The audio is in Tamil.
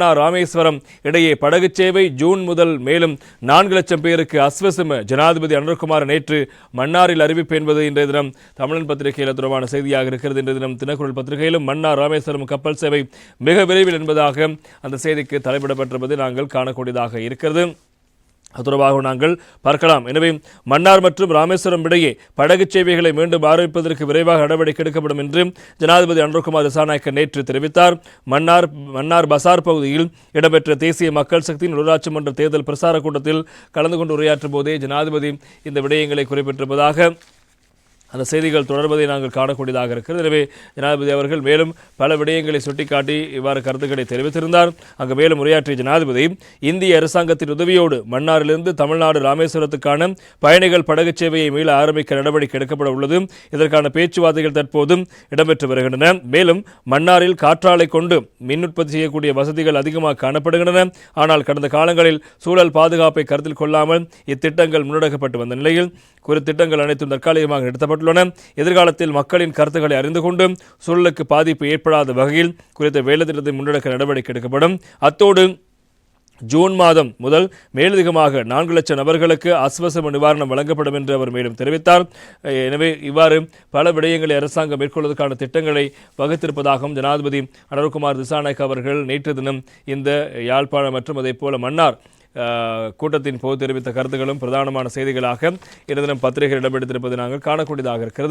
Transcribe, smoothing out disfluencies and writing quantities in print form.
ராமேஸ்வரம் இடையே படகு சேவை ஜூன் முதல் மேலும் 4 லட்சம் பேருக்கு அஸ்வசம ஜனாதிபதி அனுரகுமார் நேற்று மன்னாரில் அறிவிப்பு என்பது இன்றைய தினம் தமிழன் பத்திரிகையில் தொடர்பான செய்தியாக இருக்கிறது. இன்றைய தினம் தினக்குரல் பத்திரிகையிலும் மன்னார் ராமேஸ்வரம் கப்பல் சேவை மிக விரைவில் என்பதாக அந்த செய்திக்கு தலைப்பிடப்பட்டிருப்பதை நாங்கள் காணக்கூடியதாக இருக்கிறது. தொடர்பாக நாங்கள் பார்க்கலாம். எனவே மன்னார் மற்றும் ராமேஸ்வரம் இடையே படகு சேவைகளை மீண்டும் ஆரம்பிப்பதற்கு விரைவாக நடவடிக்கை எடுக்கப்படும் என்று ஜனாதிபதி அனுரகுமார் திசாநாயக்க நேற்று தெரிவித்தார். மன்னார் பசார் பகுதியில் இடம்பெற்ற தேசிய மக்கள் சக்தியின் உள்ளாட்சி மன்ற தேர்தல் பிரசார கூட்டத்தில் கலந்து கொண்டு உரையாற்றும் போதே ஜனாதிபதி இந்த விடயங்களை குறிப்பிட்டிருப்பதாக அந்த செய்திகள் தொடர்வதை நாங்கள் காணக்கூடியதாக இருக்கிறது. எனவே ஜனாதிபதி அவர்கள் மேலும் பல விடயங்களை சுட்டிக்காட்டி இவ்வாறு கருத்துக்களை தெரிவித்திருந்தார். அங்கு மேலும் உரையாற்றிய ஜனாதிபதி இந்திய அரசாங்கத்தின் உதவியோடு மன்னாரிலிருந்து தமிழ்நாடு ராமேஸ்வரத்துக்கான பயணிகள் படகு சேவையை மீள ஆரம்பிக்க நடவடிக்கை எடுக்கப்பட உள்ளது. இதற்கான பேச்சுவார்த்தைகள் தற்போதும் இடம்பெற்று வருகின்றன. மேலும் மன்னாரில் காற்றாலை கொண்டு மின் உற்பத்தி செய்யக்கூடிய வசதிகள் அதிகமாக காணப்படுகின்றன. ஆனால் கடந்த காலங்களில் சூழல் பாதுகாப்பை கருத்தில் கொள்ளாமல் இத்திட்டங்கள் முன்னெடுக்கப்பட்டு வந்த நிலையில் குறித்த திட்டங்கள் அனைத்தும் தற்காலிகமாக நிறுத்தப்பட்டுள்ளன. எதிர்காலத்தில் மக்களின் கருத்துக்களை அறிந்து கொண்டு சூழலுக்கு பாதிப்பு ஏற்படாத வகையில் குறித்த வேலை திட்டத்தை முன்னெடுக்க நடவடிக்கை எடுக்கப்படும். அத்தோடு ஜூன் மாதம் முதல் மேலதிகமாக 4 லட்சம் நபர்களுக்கு அஸ்வசம நிவாரணம் வழங்கப்படும் என்று அவர் மேலும் தெரிவித்தார். எனவே இவ்வாறு பல விடயங்களை அரசாங்கம் மேற்கொள்வதற்கான திட்டங்களை வகுத்திருப்பதாகவும் ஜனாதிபதி அனுரகுமார் திசாநாயக்க அவர்கள் நேற்று தினம் இந்த யாழ்ப்பாணம் மற்றும் அதே போல மன்னார் கூட்டத்தின் போது தெரிவித்த கருத்துக்களும் பிரதானமான செய்திகளாக இந்த தினம் பத்திரிகை இடம்பெடுத்திருப்பதை நாங்கள் காணக்கூடியதாக இருக்கிறது.